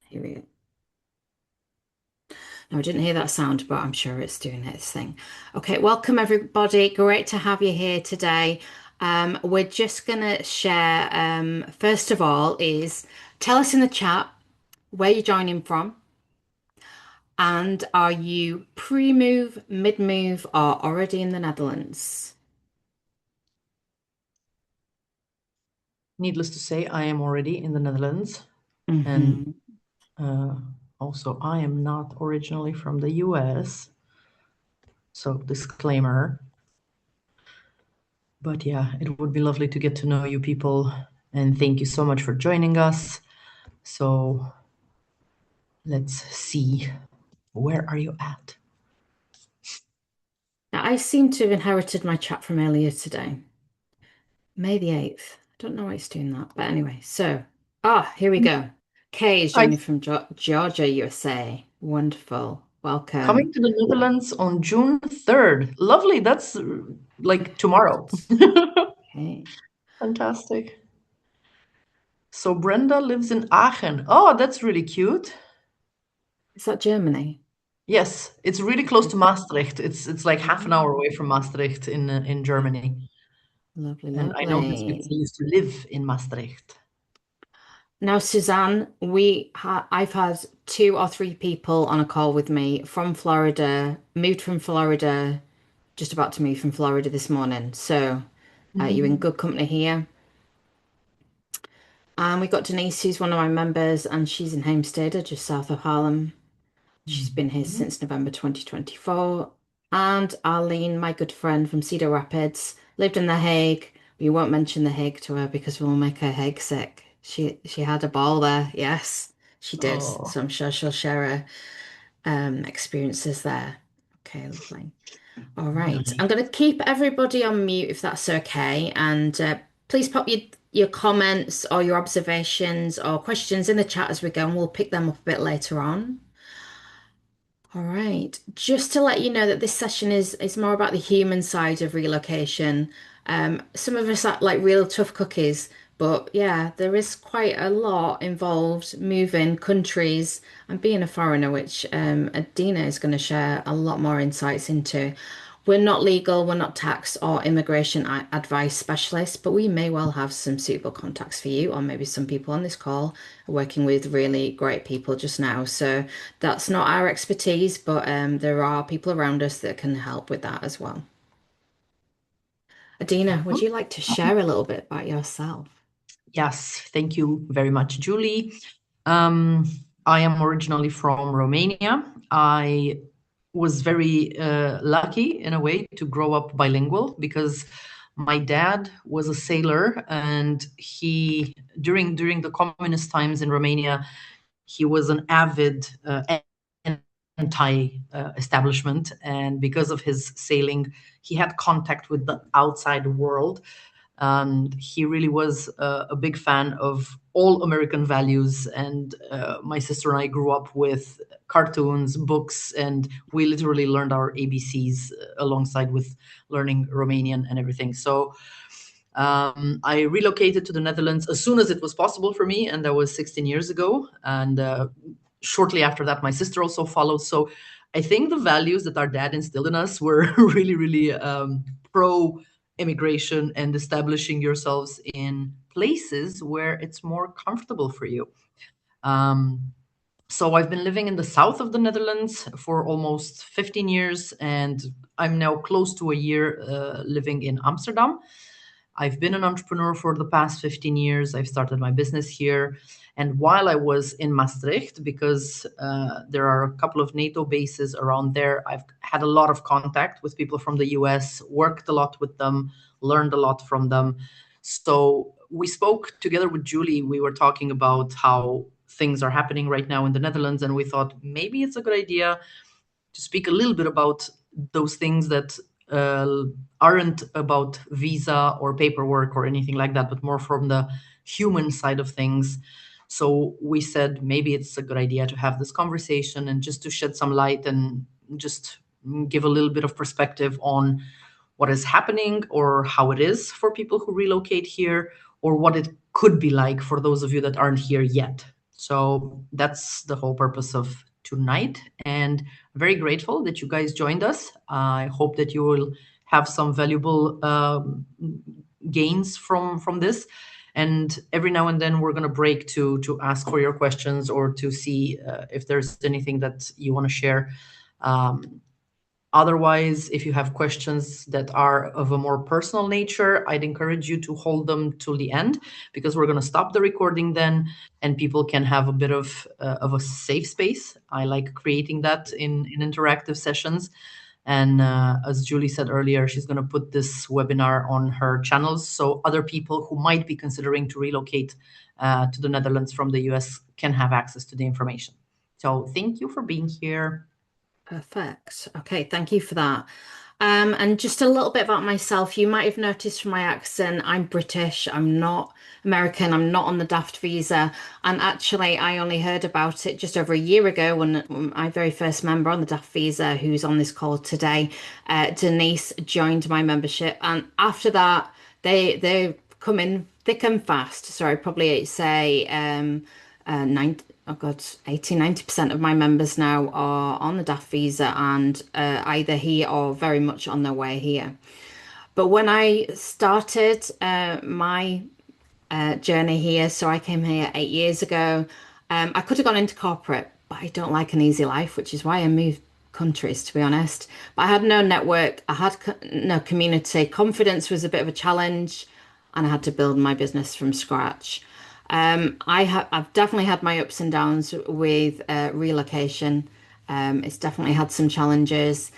Here we go. No, I didn't hear that sound, but I'm sure it's doing its thing. Okay, welcome everybody. Great to have you here today. We're just gonna share, first of all, is tell us in the chat where you're joining from, and are you pre-move, mid-move, or already in the Netherlands? Needless to say, I am already in the Netherlands. And Hmm. also, I am not originally from the US. So, disclaimer. But yeah, it would be lovely to get to know you people. And thank you so much for joining us. So, let's see. Where are you at? Now, I seem to have inherited my chat from earlier today. May the 8th. I don't know why it's doing that. But anyway, so, here we go. Kay is Hi. joining from Georgia, USA. Wonderful. Coming Welcome. to the Netherlands on June 3rd. Lovely. That's like tomorrow. Okay. Fantastic. So Brenda lives in Aachen. Oh, that's really cute. Is that Germany? Yes, it's really close Okay. to Maastricht. It's like half an hour away Ah, from Maastricht in okay. Germany. Lovely, And I know this because I lovely. used to live in Maastricht. Now, Suzanne, I've had two or three people on a call with me from Florida, moved from Florida, just about to move from Florida this morning. So, you're in Mhm. good company here. And we got Denise, who's one of my members, and she's in Hampstead, just south of Harlem. She's been here Mhm. since November 2024. And Arlene, my good friend from Cedar Rapids, lived in The Hague. We won't mention The Hague to her because we'll make her Hague sick. She had a ball there. Yes, she did. Oh, So I'm sure she'll share her experiences there. Okay, lovely. All right. I'm going nice. to keep everybody on mute if that's okay. And please pop your comments or your observations or questions in the chat as we go, and we'll pick them up a bit later on. All right. Just to let you know that this session is more about the human side of relocation. Some of us are like real tough cookies, but yeah, there is quite a lot involved moving countries and being a foreigner, which Adina is going to share a lot more insights into. We're not legal, we're not tax or immigration advice specialists, but we may well have some suitable contacts for you, or maybe some people on this call are working with really great people just now. So that's not our expertise, but there are people around us that can help with that as well. Adina, would you like to share a little bit about yourself? Yes, thank you very much, Julie. Um, I am originally from Romania. I was very lucky in a way to grow up bilingual because my dad was a sailor and he during the communist times in Romania he was an avid anti establishment, and because of his sailing he had contact with the outside world, and he really was a big fan of all American values. And my sister and I grew up with cartoons, books, and we literally learned our ABCs alongside with learning Romanian and everything. So I relocated to the Netherlands as soon as it was possible for me, and that was 16 years ago. And shortly after that, my sister also followed. So I think the values that our dad instilled in us were really, really pro immigration and establishing yourselves in places where it's more comfortable for you. Um, so I've been living in the south of the Netherlands for almost 15 years, and I'm now close to a year living in Amsterdam. I've been an entrepreneur for the past 15 years. I've started my business here. And while I was in Maastricht, because there are a couple of NATO bases around there, I've had a lot of contact with people from the US, worked a lot with them, learned a lot from them. So we spoke together with Julie. We were talking about how things are happening right now in the Netherlands. And we thought maybe it's a good idea to speak a little bit about those things that uh, aren't about visa or paperwork or anything like that, but more from the human side of things. So we said maybe it's a good idea to have this conversation and just to shed some light and just give a little bit of perspective on what is happening or how it is for people who relocate here or what it could be like for those of you that aren't here yet. So that's the whole purpose of tonight. And very grateful that you guys joined us. I hope that you will have some valuable gains from this. And every now and then we're going to break to ask for your questions or to see if there's anything that you want to share. Um, Otherwise, if you have questions that are of a more personal nature, I'd encourage you to hold them till the end, because we're going to stop the recording then, and people can have a bit of a safe space. I like creating that in interactive sessions. And as Julie said earlier, she's going to put this webinar on her channels, so other people who might be considering to relocate to the Netherlands from the US can have access to the information. So thank you for being here. Perfect. Okay, thank you for that. And just a little bit about myself. You might have noticed from my accent, I'm British. I'm not American. I'm not on the DAFT visa. And actually, I only heard about it just over a year ago when my very first member on the DAFT visa, who's on this call today, Denise, joined my membership. And after that, they come in thick and fast. So I'd probably say 90, oh God, 80, 90% of my members now are on the DAF visa and either here or very much on their way here. But when I started my journey here, so I came here 8 years ago, I could have gone into corporate, but I don't like an easy life, which is why I moved countries, to be honest. But I had no network, I had no community. Confidence was a bit of a challenge, and I had to build my business from scratch. I've definitely had my ups and downs with relocation. It's definitely had some challenges,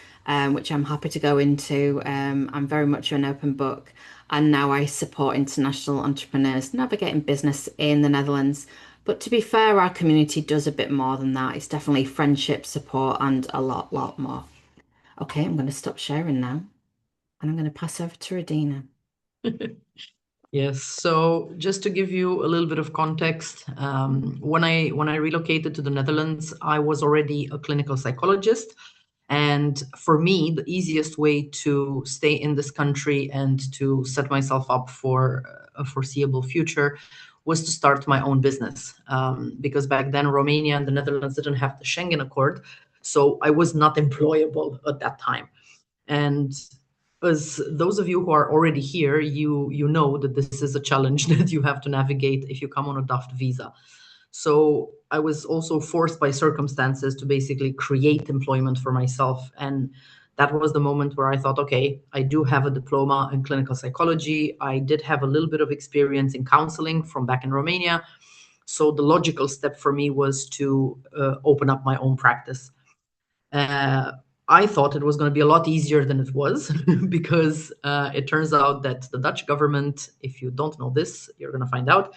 which I'm happy to go into. I'm very much an open book, and now I support international entrepreneurs navigating business in the Netherlands. But to be fair, our community does a bit more than that. It's definitely friendship, support, and a lot more. Okay, I'm going to stop sharing now, and I'm going to pass over to Radina. Yes. So just to give you a little bit of context, when I relocated to the Netherlands, I was already a clinical psychologist, and for me, the easiest way to stay in this country and to set myself up for a foreseeable future was to start my own business. Because back then, Romania and the Netherlands didn't have the Schengen Accord, so I was not employable at that time. And as those of you who are already here, you know that this is a challenge that you have to navigate if you come on a DAFT visa. So I was also forced by circumstances to basically create employment for myself. And that was the moment where I thought, okay, I do have a diploma in clinical psychology. I did have a little bit of experience in counseling from back in Romania. So the logical step for me was to open up my own practice. Uh, I thought it was going to be a lot easier than it was because it turns out that the Dutch government, if you don't know this, you're going to find out,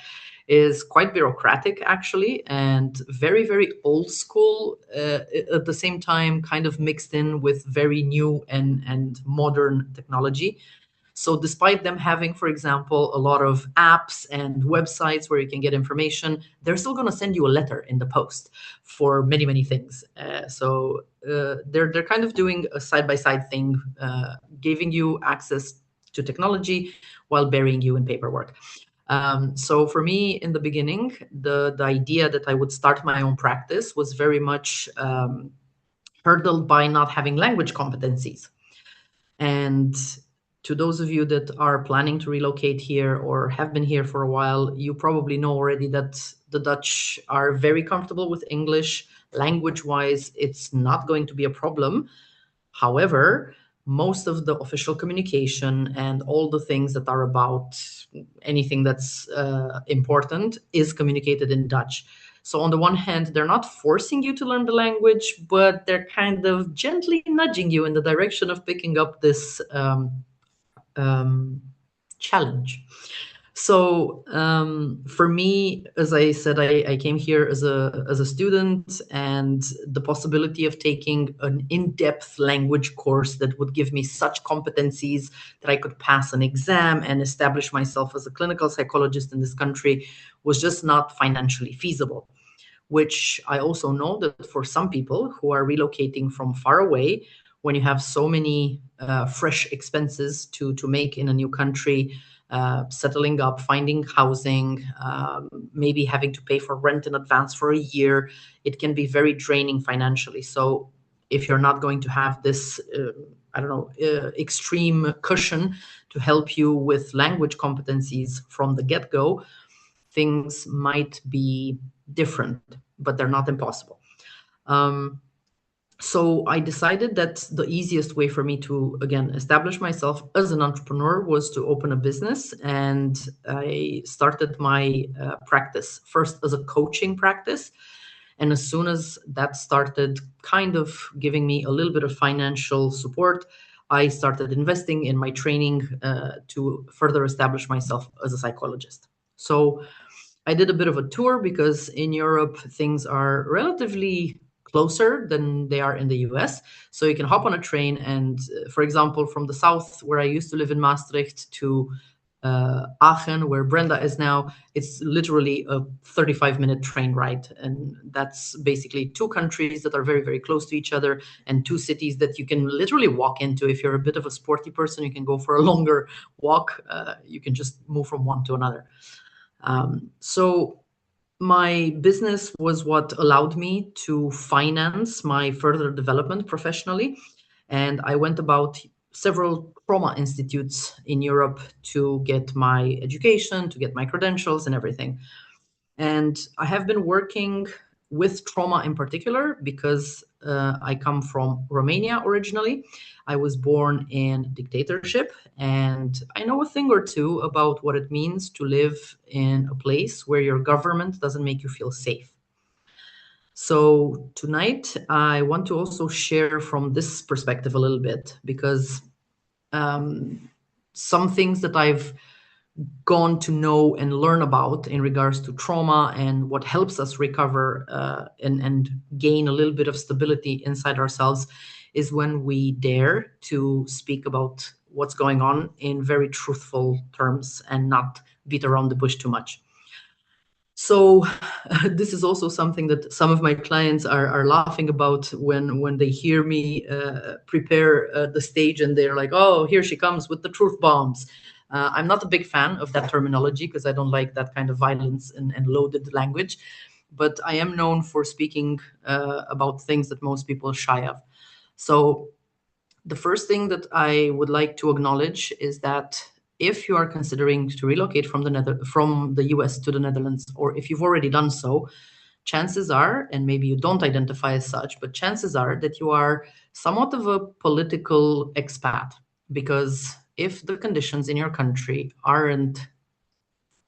is quite bureaucratic actually and very, very old school at the same time, kind of mixed in with very new and modern technology. So despite them having, for example, a lot of apps and websites where you can get information, they're still going to send you a letter in the post for many, many things. They're kind of doing a side by side thing, giving you access to technology while burying you in paperwork. So for me, in the beginning, the idea that I would start my own practice was very much hurdled by not having language competencies. And to those of you that are planning to relocate here or have been here for a while, you probably know already that the Dutch are very comfortable with English. Language-wise, it's not going to be a problem. However, most of the official communication and all the things that are about anything that's important is communicated in Dutch. So on the one hand, they're not forcing you to learn the language, but they're kind of gently nudging you in the direction of picking up this challenge. So for me, as I said, I came here as a student, and the possibility of taking an in-depth language course that would give me such competencies that I could pass an exam and establish myself as a clinical psychologist in this country was just not financially feasible. Which I also know that for some people who are relocating from far away, when you have so many fresh expenses to make in a new country, settling up, finding housing, maybe having to pay for rent in advance for a year. It can be very draining financially. So if you're not going to have this, I don't know, extreme cushion to help you with language competencies from the get-go, things might be different, but they're not impossible. So I decided that the easiest way for me to, again, establish myself as an entrepreneur was to open a business. And I started my practice first as a coaching practice. And as soon as that started kind of giving me a little bit of financial support, I started investing in my training to further establish myself as a psychologist. So I did a bit of a tour because in Europe, things are relatively closer than they are in the US. So you can hop on a train and, for example, from the south, where I used to live in Maastricht, to Aachen, where Brenda is now, it's literally a 35-minute train ride. And that's basically two countries that are very, very close to each other, and two cities that you can literally walk into. If you're a bit of a sporty person, you can go for a longer walk. You can just move from one to another. So my business was what allowed me to finance my further development professionally. And I went about several trauma institutes in Europe to get my education, to get my credentials and everything. And I have been working with trauma in particular because I come from Romania originally. I was born in dictatorship, and I know a thing or two about what it means to live in a place where your government doesn't make you feel safe. So tonight, I want to also share from this perspective a little bit, because some things that I've gone to know and learn about in regards to trauma and what helps us recover and gain a little bit of stability inside ourselves is when we dare to speak about what's going on in very truthful terms and not beat around the bush too much. So this is also something that some of my clients are laughing about when they hear me prepare the stage, and they're like, oh, here she comes with the truth bombs. I'm not a big fan of that terminology because I don't like that kind of violence and loaded language, but I am known for speaking about things that most people shy of. So the first thing that I would like to acknowledge is that if you are considering to relocate from the US to the Netherlands, or if you've already done so, chances are, and maybe you don't identify as such, but chances are that you are somewhat of a political expat, because if the conditions in your country aren't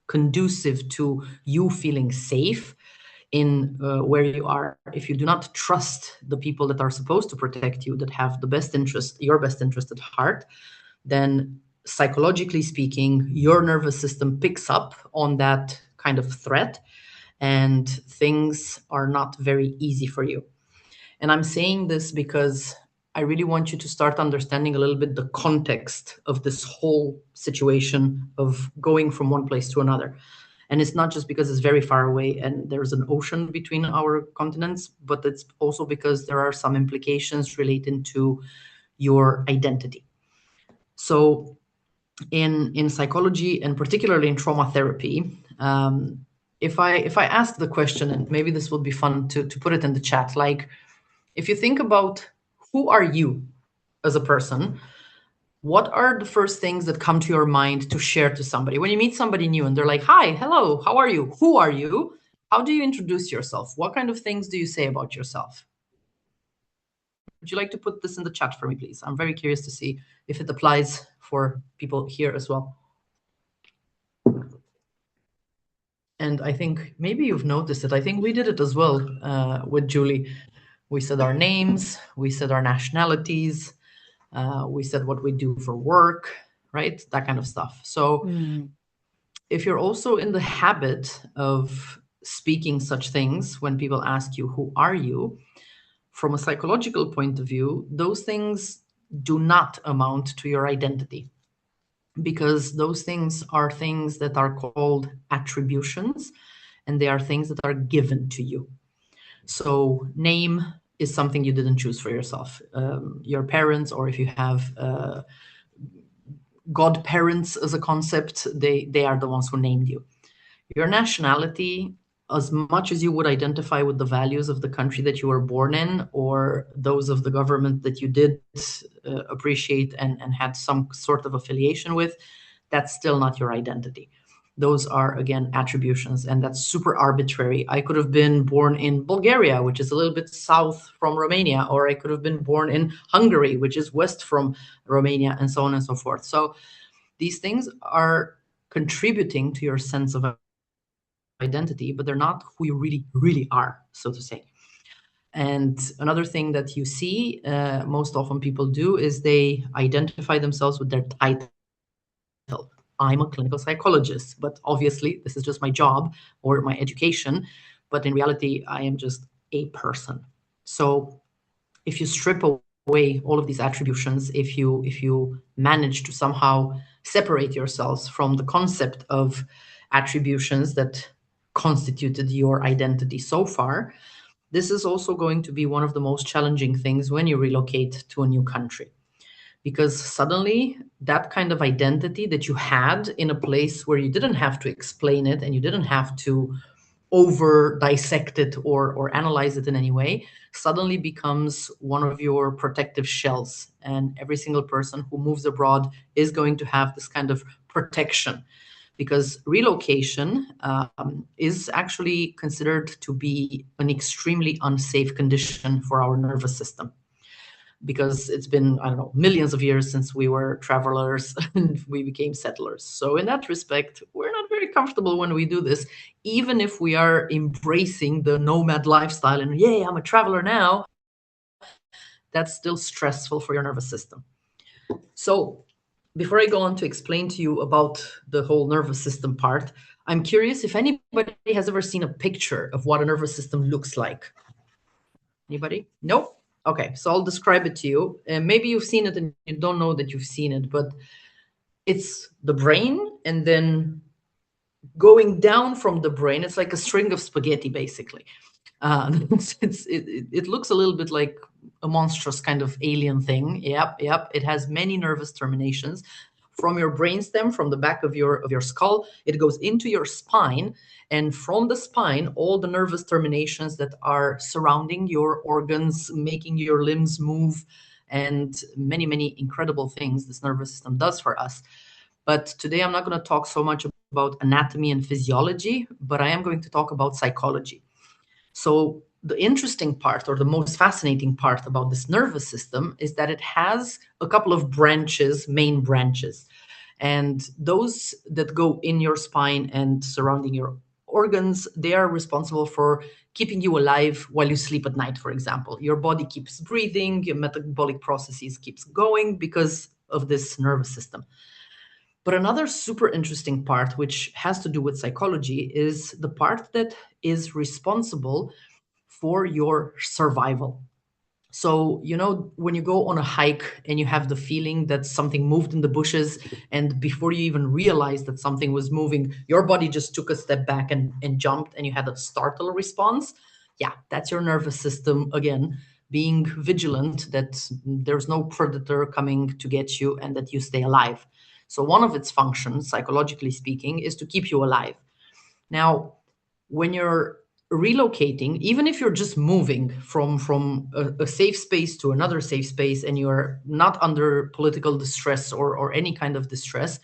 conducive to you feeling safe in where you are, if you do not trust the people that are supposed to protect you, that have your best interest at heart, then psychologically speaking, your nervous system picks up on that kind of threat, and things are not very easy for you. And I'm saying this because I really want you to start understanding a little bit the context of this whole situation of going from one place to another. And it's not just because it's very far away and there's an ocean between our continents, but it's also because there are some implications relating to your identity. So in psychology, and particularly in trauma therapy, if I ask the question, and maybe this would be fun to put it in the chat, like, if you think about who are you as a person, what are the first things that come to your mind to share to somebody? When you meet somebody new and they're like, hi, hello, how are you? Who are you? How do you introduce yourself? What kind of things do you say about yourself? Would you like to put this in the chat for me, please? I'm very curious to see if it applies for people here as well. And I think maybe you've noticed it. I think we did it as well with Julie. We said our names, we said our nationalities, we said what we do for work, right? That kind of stuff. So if you're also in the habit of speaking such things when people ask you, who are you? From a psychological point of view, those things do not amount to your identity, because those things are things that are called attributions, and they are things that are given to you. So name is something you didn't choose for yourself. Your parents, or if you have godparents as a concept, they are the ones who named you. Your nationality, as much as you would identify with the values of the country that you were born in or those of the government that you did appreciate and had some sort of affiliation with, that's still not your identity. Those are, again, attributions, and that's super arbitrary. I could have been born in Bulgaria, which is a little bit south from Romania, or I could have been born in Hungary, which is west from Romania, and so on and so forth. So these things are contributing to your sense of identity, but they're not who you really, really are, so to say. And another thing that you see most often people do is they identify themselves with their title. I'm a clinical psychologist, but obviously this is just my job or my education. But in reality, I am just a person. So if you strip away all of these attributions, if you manage to somehow separate yourselves from the concept of attributions that constituted your identity so far, this is also going to be one of the most challenging things when you relocate to a new country. Because suddenly that kind of identity that you had in a place where you didn't have to explain it and you didn't have to over dissect it or analyze it in any way, suddenly becomes one of your protective shells. And every single person who moves abroad is going to have this kind of protection, because relocation is actually considered to be an extremely unsafe condition for our nervous system, because it's been, I don't know, millions of years since we were travelers and we became settlers. So in that respect, we're not very comfortable when we do this, even if we are embracing the nomad lifestyle and, yay, I'm a traveler now. That's still stressful for your nervous system. So before I go on to explain to you about the whole nervous system part, I'm curious if anybody has ever seen a picture of what a nervous system looks like. Anybody? Nope. Okay, so I'll describe it to you. And maybe you've seen it and you don't know that you've seen it, but it's the brain, and then going down from the brain, it's like a string of spaghetti, basically. It looks a little bit like a monstrous kind of alien thing. Yep, yep. It has many nervous terminations from your brainstem, from the back of your skull. It goes into your spine, and from the spine, all the nervous terminations that are surrounding your organs, making your limbs move, and many, many incredible things this nervous system does for us. But today I'm not going to talk so much about anatomy and physiology, but I am going to talk about psychology. So the interesting part, or the most fascinating part about this nervous system, is that it has a couple of branches, main branches. And those that go in your spine and surrounding your organs, they are responsible for keeping you alive while you sleep at night, for example. Your body keeps breathing, your metabolic processes keeps going because of this nervous system. But another super interesting part, which has to do with psychology, is the part that is responsible for your survival. So, when you go on a hike and you have the feeling that something moved in the bushes, and before you even realized that something was moving, your body just took a step back and jumped, and you had a startle response. Yeah, that's your nervous system again, being vigilant that there's no predator coming to get you and that you stay alive. So, one of its functions, psychologically speaking, is to keep you alive. Now, when you're relocating, even if you're just moving from a safe space to another safe space and you're not under political distress or any kind of distress,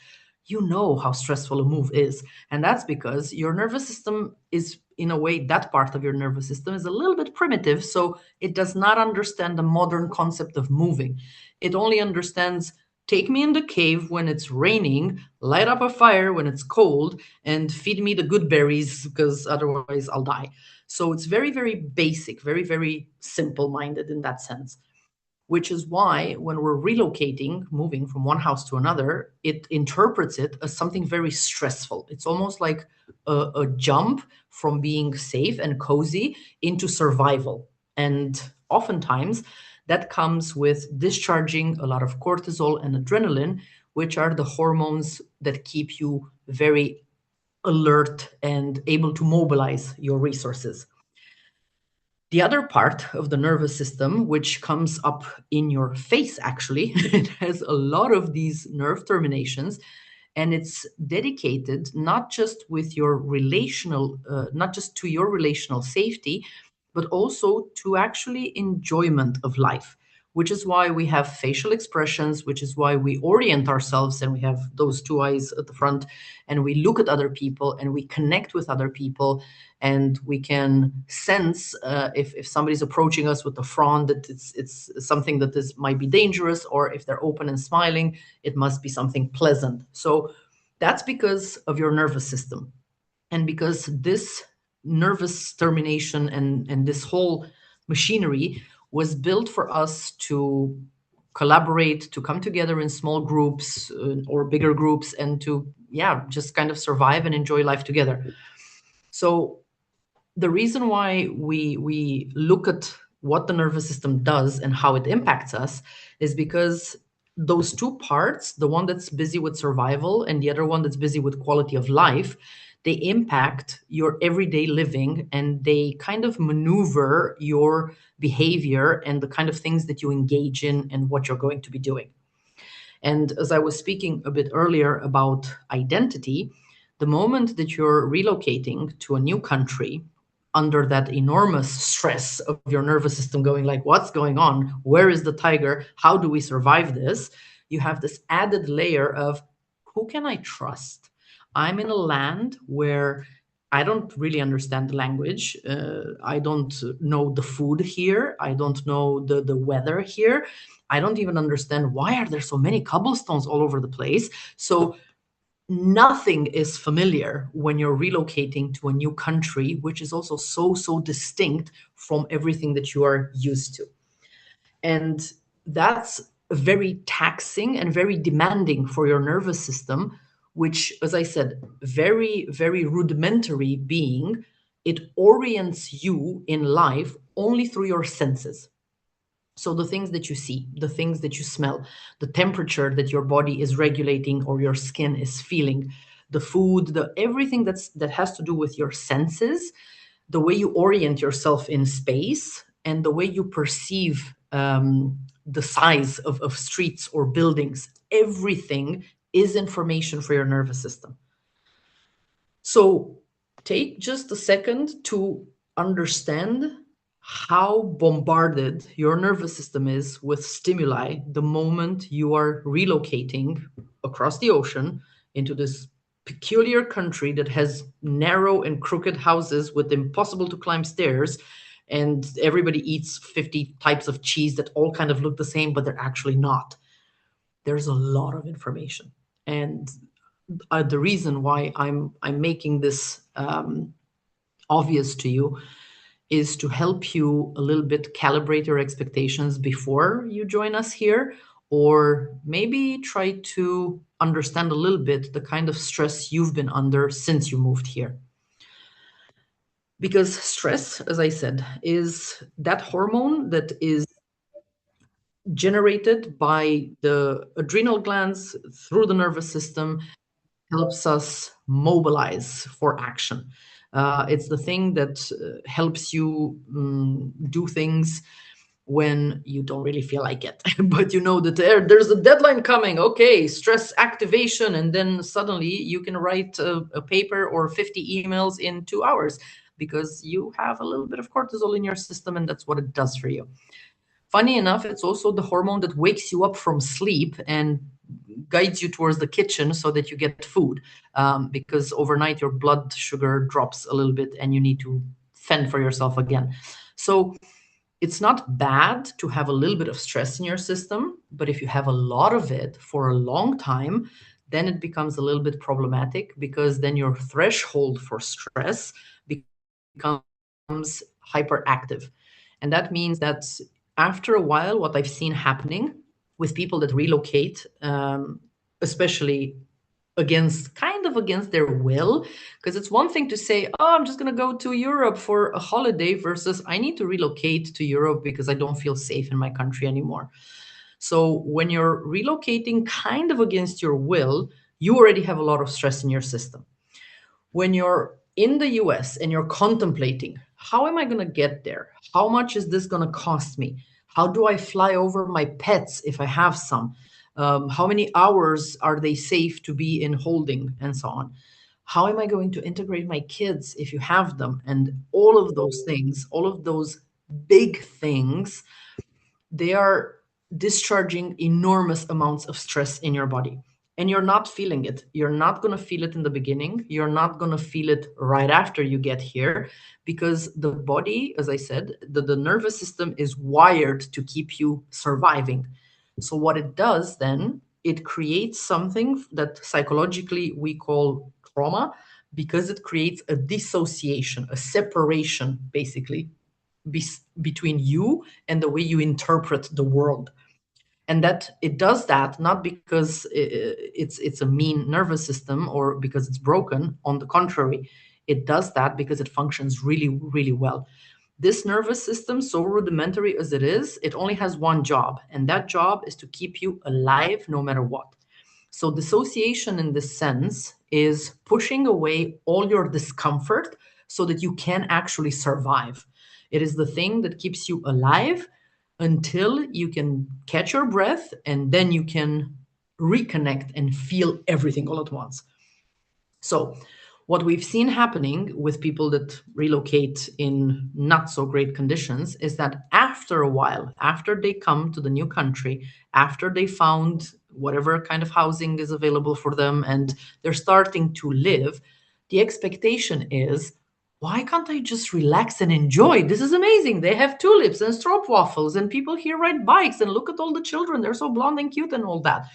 you know how stressful a move is. And that's because your nervous system is, in a way, that part of your nervous system is a little bit primitive. So it does not understand the modern concept of moving. It only understands, take me in the cave when it's raining, light up a fire when it's cold, and feed me the good berries because otherwise I'll die. So it's very, very basic, very, very simple minded in that sense, which is why when we're relocating, moving from one house to another, it interprets it as something very stressful. It's almost like a jump from being safe and cozy into survival. And oftentimes that comes with discharging a lot of cortisol and adrenaline, which are the hormones that keep you very alert and able to mobilize your resources. The other part of the nervous system, which comes up in your face, actually, it has a lot of these nerve terminations, and it's dedicated not just with your relational, not just to your relational safety, but also to actually enjoyment of life, which is why we have facial expressions, which is why we orient ourselves and we have those two eyes at the front, and we look at other people and we connect with other people, and we can sense if somebody's approaching us with a frown, that it's something that is might be dangerous, or if they're open and smiling, it must be something pleasant. So that's because of your nervous system, and because this nervous termination and this whole machinery was built for us to collaborate, to come together in small groups or bigger groups, and to, yeah, just kind of survive and enjoy life together. So the reason why we look at what the nervous system does and how it impacts us is because those two parts, the one that's busy with survival and the other one that's busy with quality of life, they impact your everyday living, and they kind of maneuver your behavior and the kind of things that you engage in and what you're going to be doing. And as I was speaking a bit earlier about identity, the moment that you're relocating to a new country under that enormous stress of your nervous system going like, what's going on? Where is the tiger? How do we survive this? You have this added layer of, who can I trust? I'm in a land where I don't really understand the language. I don't know the food here. I don't know the weather here. I don't even understand why are there so many cobblestones all over the place. So nothing is familiar when you're relocating to a new country, which is also so distinct from everything that you are used to. And that's very taxing and very demanding for your nervous system, which, as I said, very rudimentary being, it orients you in life only through your senses. So the things that you see, the things that you smell, the temperature that your body is regulating or your skin is feeling, the food, the everything that has to do with your senses, the way you orient yourself in space, and the way you perceive the size of streets or buildings, everything is information for your nervous system. So take just a second to understand how bombarded your nervous system is with stimuli the moment you are relocating across the ocean into this peculiar country that has narrow and crooked houses with impossible to climb stairs, and everybody eats 50 types of cheese that all kind of look the same, but they're actually not. There's a lot of information. And the reason why I'm making this obvious to you is to help you a little bit calibrate your expectations before you join us here, or maybe try to understand a little bit the kind of stress you've been under since you moved here. Because stress, as I said, is that hormone that is generated by the adrenal glands through the nervous system, helps us mobilize for action. It's the thing that helps you do things when you don't really feel like it, but you know that there's a deadline coming. Okay, stress activation, and then suddenly you can write a paper or 50 emails in 2 hours because you have a little bit of cortisol in your system, and that's what it does for you. Funny enough, it's also the hormone that wakes you up from sleep and guides you towards the kitchen so that you get food, because overnight your blood sugar drops a little bit and you need to fend for yourself again. So it's not bad to have a little bit of stress in your system, but if you have a lot of it for a long time, then it becomes a little bit problematic, because then your threshold for stress becomes hyperactive. And that means that after a while, what I've seen happening with people that relocate, especially against their will, because it's one thing to say, oh, I'm just going to go to Europe for a holiday, versus I need to relocate to Europe because I don't feel safe in my country anymore. So when you're relocating kind of against your will, you already have a lot of stress in your system. When you're in the US and you're contemplating How am I going to get there? How much is this going to cost me? How do I fly over my pets if I have some? How many hours are they safe to be in holding, and so on? How am I going to integrate my kids if you have them? And all of those things, all of those big things, they are discharging enormous amounts of stress in your body. And you're not feeling it. You're not going to feel it in the beginning. You're not going to feel it right after you get here, because the body, as I said, the nervous system is wired to keep you surviving. So, what it does then, it creates something that psychologically we call trauma, because it creates a dissociation, a separation, basically, between you and the way you interpret the world. And that it does that not because it's a mean nervous system or because it's broken. On the contrary, it does that because it functions really, really well. This nervous system, so rudimentary as it is, it only has one job, and that job is to keep you alive no matter what. So dissociation in this sense is pushing away all your discomfort so that you can actually survive. It is the thing that keeps you alive until you can catch your breath, and then you can reconnect and feel everything all at once. So, what we've seen happening with people that relocate in not so great conditions is that after a while, after they come to the new country, after they found whatever kind of housing is available for them and they're starting to live, the expectation is, why can't I just relax and enjoy? This is amazing. They have tulips and stroopwafels, and people here ride bikes, and look at all the children. They're so blonde and cute and all that,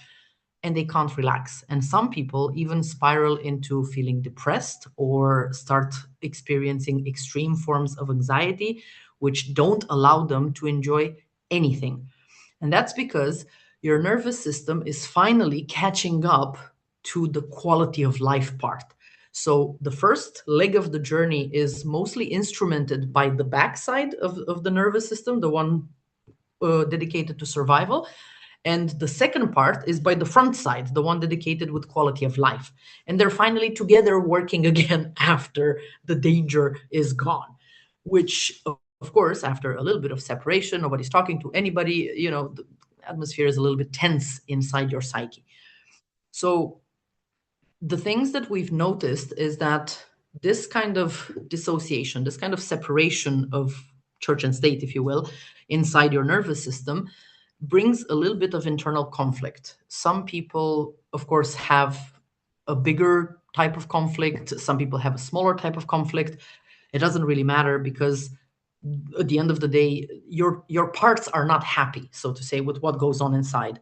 and they can't relax. And some people even spiral into feeling depressed or start experiencing extreme forms of anxiety, which don't allow them to enjoy anything. And that's because your nervous system is finally catching up to the quality of life part. So the first leg of the journey is mostly instrumented by the backside of the nervous system, the one dedicated to survival. And the second part is by the front side, the one dedicated with quality of life. And they're finally together working again after the danger is gone, which, of course, after a little bit of separation, nobody's talking to anybody, the atmosphere is a little bit tense inside your psyche. So the things that we've noticed is that this kind of dissociation, this kind of separation of church and state, if you will, inside your nervous system brings a little bit of internal conflict. Some people, of course, have a bigger type of conflict. Some people have a smaller type of conflict. It doesn't really matter, because at the end of the day, your parts are not happy, so to say, with what goes on inside.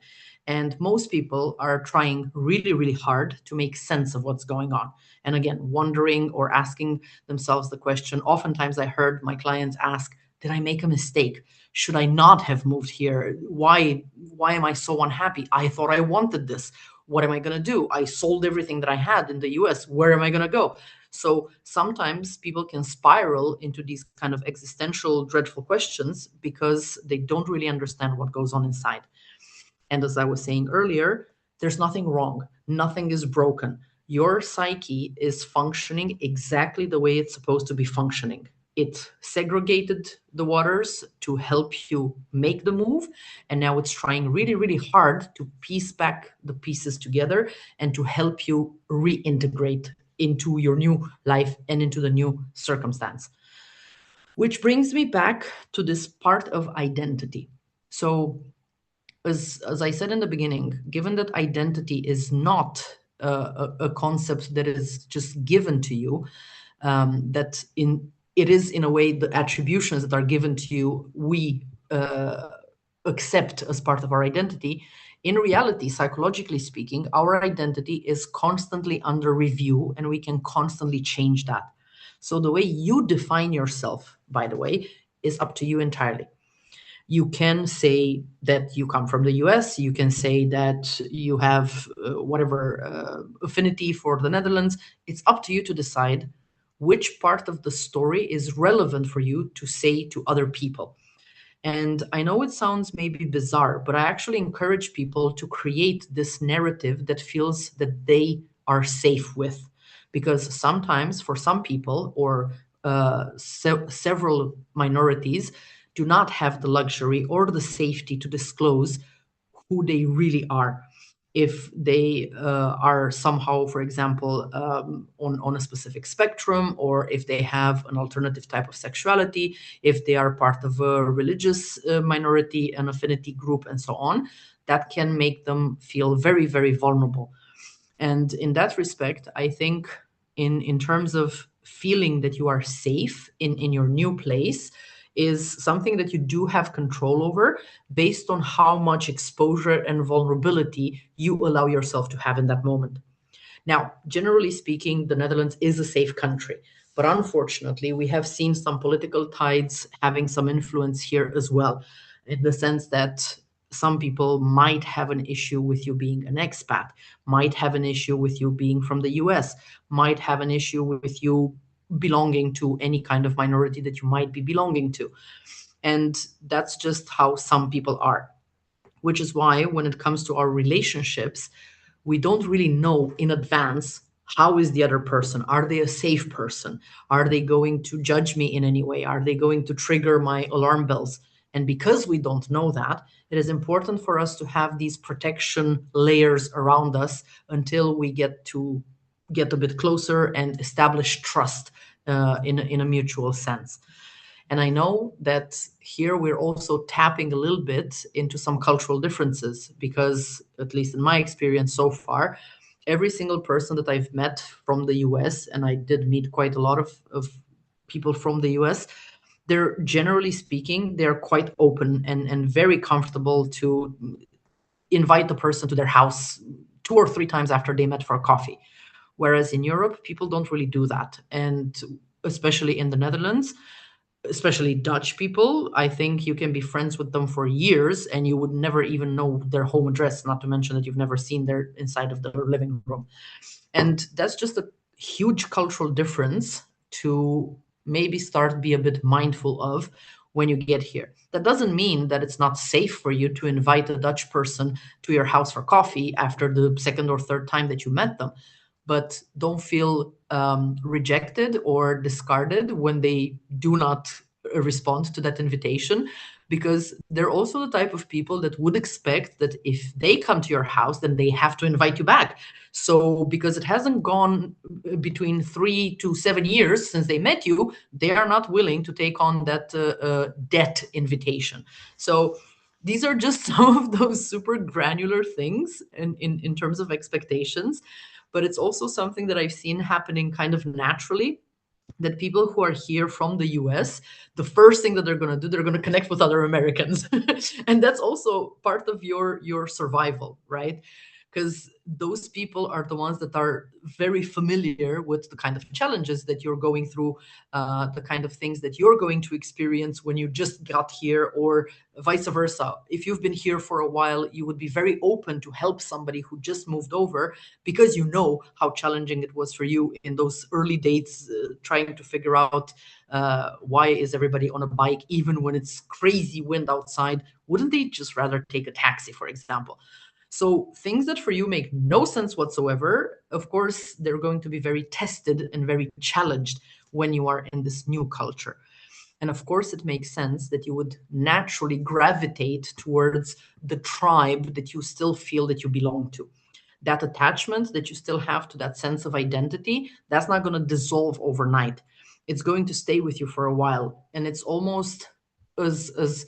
And most people are trying really, really hard to make sense of what's going on. And again, wondering or asking themselves the question. Oftentimes I heard my clients ask, did I make a mistake? Should I not have moved here? Why am I so unhappy? I thought I wanted this. What am I going to do? I sold everything that I had in the US. Where am I going to go? So sometimes people can spiral into these kind of existential, dreadful questions because they don't really understand what goes on inside. And as I was saying earlier, there's nothing wrong, nothing is broken. Your psyche is functioning exactly the way it's supposed to be functioning. It segregated the waters to help you make the move. And now it's trying really, really hard to piece back the pieces together and to help you reintegrate into your new life and into the new circumstance. Which brings me back to this part of identity. So, as I said in the beginning, given that identity is not a concept that is just given to you, that it is in a way the attributions that are given to you we accept as part of our identity. In reality, psychologically speaking, our identity is constantly under review, and we can constantly change that. So the way you define yourself, by the way, is up to you entirely. You can say that you come from the US. You can say that you have whatever affinity for the Netherlands. It's up to you to decide which part of the story is relevant for you to say to other people. And I know it sounds maybe bizarre, but I actually encourage people to create this narrative that feels that they are safe with. Because sometimes for some people, or several minorities do not have the luxury or the safety to disclose who they really are. If they are somehow, for example, on a specific spectrum, or if they have an alternative type of sexuality, if they are part of a religious minority, an affinity group, and so on, that can make them feel very, very vulnerable. And in that respect, I think in terms of feeling that you are safe in your new place is something that you do have control over based on how much exposure and vulnerability you allow yourself to have in that moment. Now, generally speaking, the Netherlands is a safe country. But unfortunately, we have seen some political tides having some influence here as well, in the sense that some people might have an issue with you being an expat, might have an issue with you being from the US, might have an issue with you belonging to any kind of minority that you might be belonging to. And that's just how some people are, which is why when it comes to our relationships, we don't really know in advance how is the other person. Are they a safe person? Are they going to judge me in any way? Are they going to trigger my alarm bells? And because we don't know that, it is important for us to have these protection layers around us until we get a bit closer and establish trust in a mutual sense. And I know that here we're also tapping a little bit into some cultural differences because, at least in my experience so far, every single person that I've met from the US, and I did meet quite a lot of people from the US, they're generally speaking, they're quite open and very comfortable to invite the person to their house 2 or 3 times after they met for coffee. Whereas in Europe, people don't really do that. And especially in the Netherlands, especially Dutch people, I think you can be friends with them for years and you would never even know their home address, not to mention that you've never seen their inside of their living room. And that's just a huge cultural difference to maybe start be a bit mindful of when you get here. That doesn't mean that it's not safe for you to invite a Dutch person to your house for coffee after the second or third time that you met them, but don't feel rejected or discarded when they do not respond to that invitation, because they're also the type of people that would expect that if they come to your house, then they have to invite you back. So because it hasn't gone between 3 to 7 years since they met you, they are not willing to take on that debt invitation. So these are just some of those super granular things in terms of expectations, but it's also something that I've seen happening kind of naturally, that people who are here from the US, the first thing that they're going to do, they're going to connect with other Americans. And that's also part of your survival, right? Because those people are the ones that are very familiar with the kind of challenges that you're going through, the kind of things that you're going to experience when you just got here, or vice versa. If you've been here for a while, you would be very open to help somebody who just moved over because you know how challenging it was for you in those early dates, trying to figure out why is everybody on a bike even when it's crazy wind outside. Wouldn't they just rather take a taxi, for example? So things that for you make no sense whatsoever, of course, they're going to be very tested and very challenged when you are in this new culture. And of course, it makes sense that you would naturally gravitate towards the tribe that you still feel that you belong to. That attachment that you still have to that sense of identity, that's not going to dissolve overnight. It's going to stay with you for a while. And it's almost as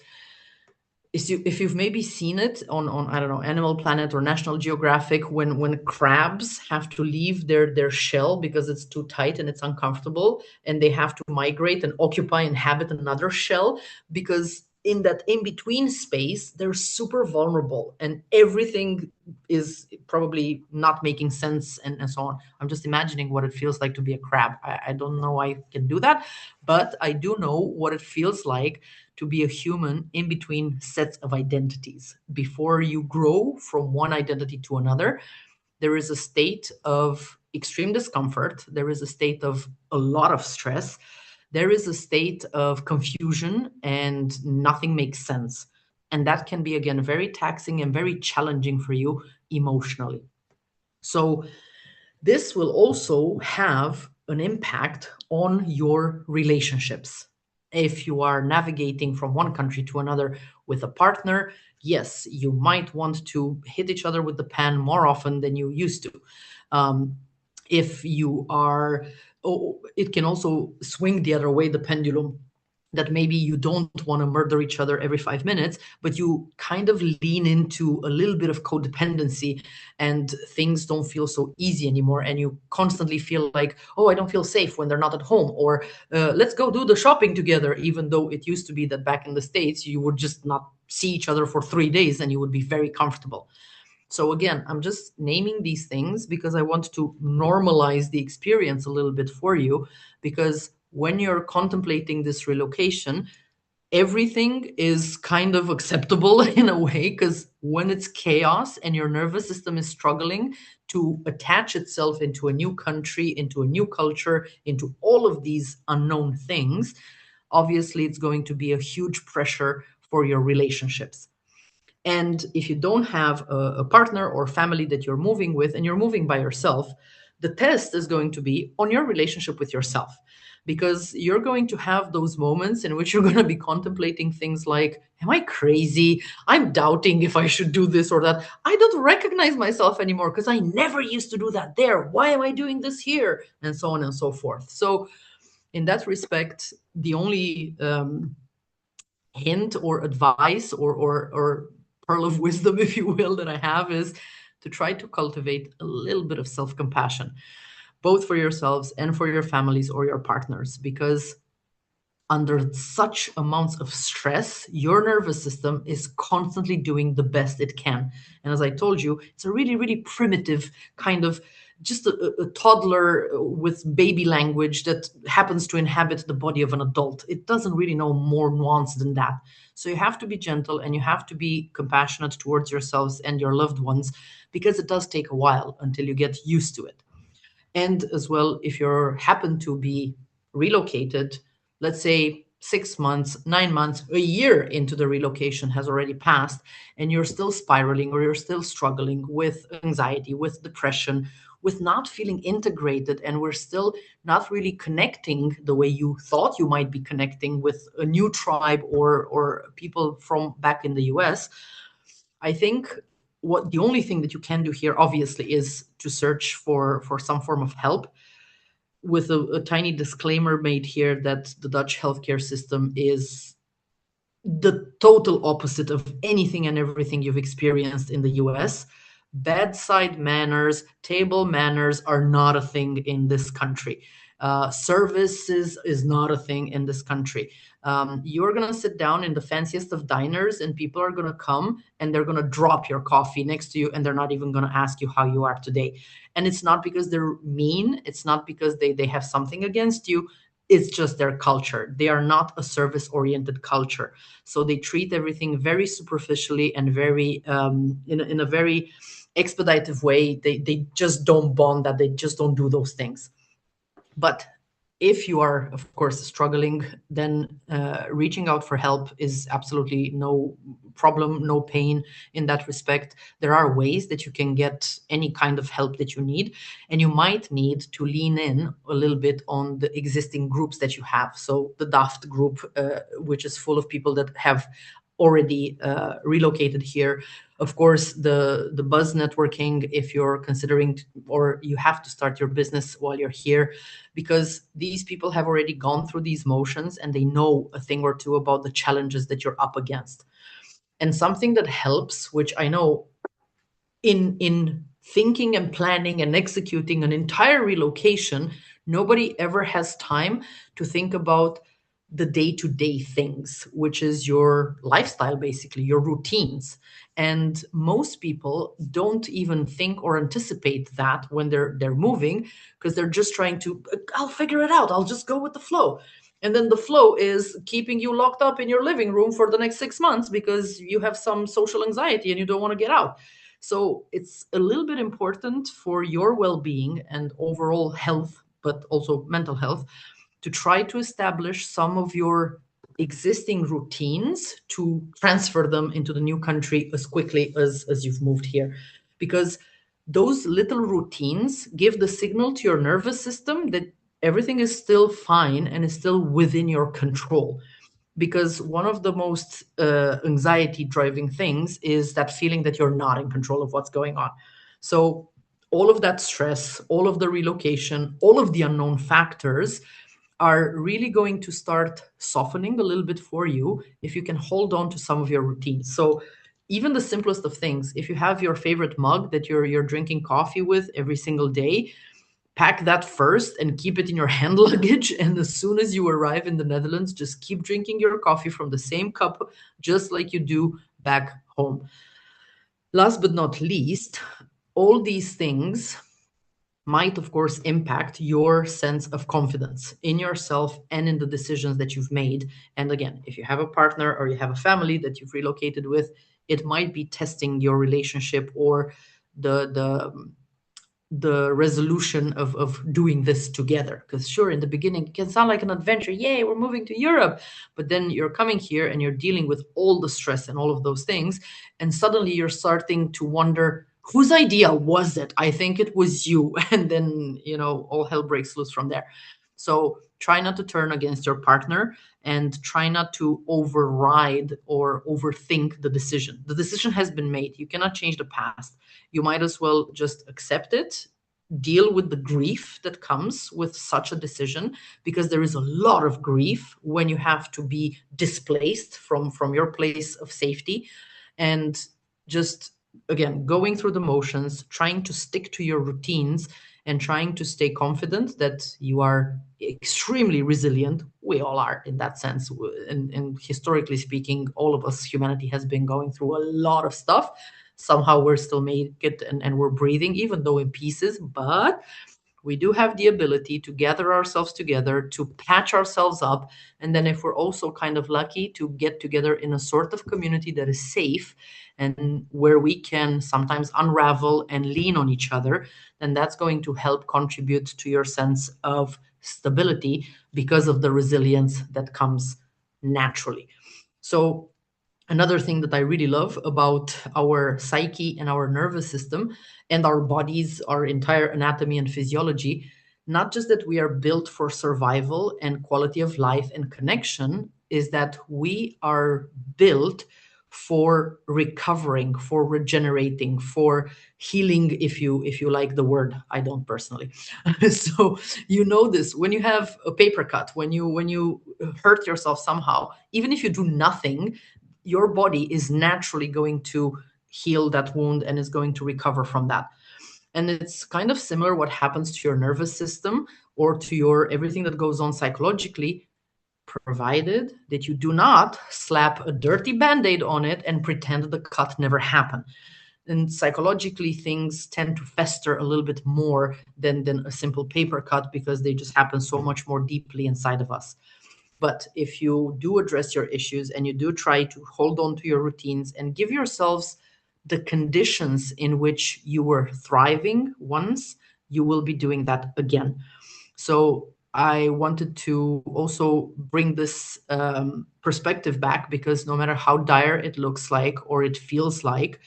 if you've maybe seen it on I don't know, Animal Planet or National Geographic, when crabs have to leave their shell because it's too tight and it's uncomfortable, and they have to migrate and occupy, inhabit another shell, because in that in between space they're super vulnerable and everything is probably not making sense, and so on. I'm just imagining what it feels like to be a crab. I don't know I can do that, but I do know what it feels like to be a human in between sets of identities. Before you grow from one identity to another, there is a state of extreme discomfort, there is a state of a lot of stress, there is a state of confusion, and nothing makes sense. And that can be, again, very taxing and very challenging for you emotionally. So, this will also have an impact on your relationships. If you are navigating from one country to another with a partner, yes, you might want to hit each other with the pen more often than you used to. Um, if you are, oh, it can also swing the other way, the pendulum, that maybe you don't want to murder each other every 5 minutes, but you kind of lean into a little bit of codependency and things don't feel so easy anymore. And you constantly feel like, oh, I don't feel safe when they're not at home. Or let's go do the shopping together, even though it used to be that back in the States, you would just not see each other for 3 days and you would be very comfortable. So again, I'm just naming these things because I want to normalize the experience a little bit for you. Because when you're contemplating this relocation, everything is kind of acceptable in a way, because when it's chaos and your nervous system is struggling to attach itself into a new country, into a new culture, into all of these unknown things, obviously it's going to be a huge pressure for your relationships. And if you don't have a partner or family that you're moving with and you're moving by yourself, the test is going to be on your relationship with yourself. Because you're going to have those moments in which you're going to be contemplating things like, am I crazy? I'm doubting if I should do this or that. I don't recognize myself anymore because I never used to do that there. Why am I doing this here? And so on and so forth. So, in that respect, the only hint or advice or pearl of wisdom, if you will, that I have is to try to cultivate a little bit of self compassion, both for yourselves and for your families or your partners, because under such amounts of stress, your nervous system is constantly doing the best it can. And as I told you, it's a really, really primitive kind of just a toddler with baby language that happens to inhabit the body of an adult. It doesn't really know more nuance than that. So you have to be gentle and you have to be compassionate towards yourselves and your loved ones, because it does take a while until you get used to it. And as well, if you happen to be relocated, let's say 6 months, 9 months, a year into the relocation has already passed, and you're still spiraling or you're still struggling with anxiety, with depression, with not feeling integrated, and we're still not really connecting the way you thought you might be connecting with a new tribe or people from back in the US, I think what the only thing that you can do here obviously is to search for some form of help, with a tiny disclaimer made here that the Dutch healthcare system is the total opposite of anything and everything you've experienced in the US. Bedside manners, table manners are not a thing in this country. Services is not a thing in this country. You're going to sit down in the fanciest of diners, and people are going to come and they're going to drop your coffee next to you, and they're not even going to ask you how you are today. And it's not because they're mean, it's not because they have something against you. It's just their culture. They are not a service oriented culture. So they treat everything very superficially and very in a very expeditive way. They just don't bond, that they just don't do those things. But if you are, of course, struggling, then reaching out for help is absolutely no problem, no pain in that respect. There are ways that you can get any kind of help that you need, and you might need to lean in a little bit on the existing groups that you have. So the DAFT group, which is full of people that have already relocated here. Of course, the buzz networking, if you're considering or you have to start your business while you're here, because these people have already gone through these motions and they know a thing or two about the challenges that you're up against. And something that helps, which I know in thinking and planning and executing an entire relocation, nobody ever has time to think about the day-to-day things, which is your lifestyle, basically your routines. And most people don't even think or anticipate that when they're moving, because they're just trying to, I'll figure it out, I'll just go with the flow. And then the flow is keeping you locked up in your living room for the next 6 months because you have some social anxiety and you don't want to get out. So it's a little bit important for your well-being and overall health, but also mental health, to try to establish some of your existing routines to transfer them into the new country as quickly as you've moved here. Because those little routines give the signal to your nervous system that everything is still fine and is still within your control. Because one of the most anxiety driving things is that feeling that you're not in control of what's going on. So all of that stress, all of the relocation, all of the unknown factors are really going to start softening a little bit for you if you can hold on to some of your routines. So even the simplest of things, if you have your favorite mug that you're drinking coffee with every single day, pack that first and keep it in your hand luggage. And as soon as you arrive in the Netherlands, just keep drinking your coffee from the same cup, just like you do back home. Last but not least, all these things might, of course, impact your sense of confidence in yourself and in the decisions that you've made. And again, if you have a partner or you have a family that you've relocated with, it might be testing your relationship or the resolution of doing this together. Because sure, in the beginning it can sound like an adventure, yay, we're moving to Europe, but then you're coming here and you're dealing with all the stress and all of those things, and suddenly you're starting to wonder, whose idea was it? I think it was you. And then, all hell breaks loose from there. So try not to turn against your partner, and try not to override or overthink the decision. The decision has been made. You cannot change the past. You might as well just accept it, deal with the grief that comes with such a decision, because there is a lot of grief when you have to be displaced from your place of safety. And just, again, going through the motions, trying to stick to your routines, and trying to stay confident that you are extremely resilient. We all are in that sense. And historically speaking, all of us, humanity has been going through a lot of stuff. Somehow we're still made it, and we're breathing, even though in pieces. But we do have the ability to gather ourselves together, to patch ourselves up. And then, if we're also kind of lucky, to get together in a sort of community that is safe and where we can sometimes unravel and lean on each other, then that's going to help contribute to your sense of stability, because of the resilience that comes naturally. So another thing that I really love about our psyche and our nervous system and our bodies, our entire anatomy and physiology, not just that we are built for survival and quality of life and connection, is that we are built for recovering, for regenerating, for healing, if you like the word. I don't personally. So this when you have a paper cut, when you hurt yourself somehow, even if you do nothing, your body is naturally going to heal that wound and is going to recover from that. And it's kind of similar what happens to your nervous system or to your everything that goes on psychologically, provided that you do not slap a dirty band-aid on it and pretend the cut never happened. And psychologically, things tend to fester a little bit more than a simple paper cut, because they just happen so much more deeply inside of us. But if you do address your issues and you do try to hold on to your routines and give yourselves the conditions in which you were thriving once, you will be doing that again. So I wanted to also bring this perspective back, because no matter how dire it looks like or it feels like,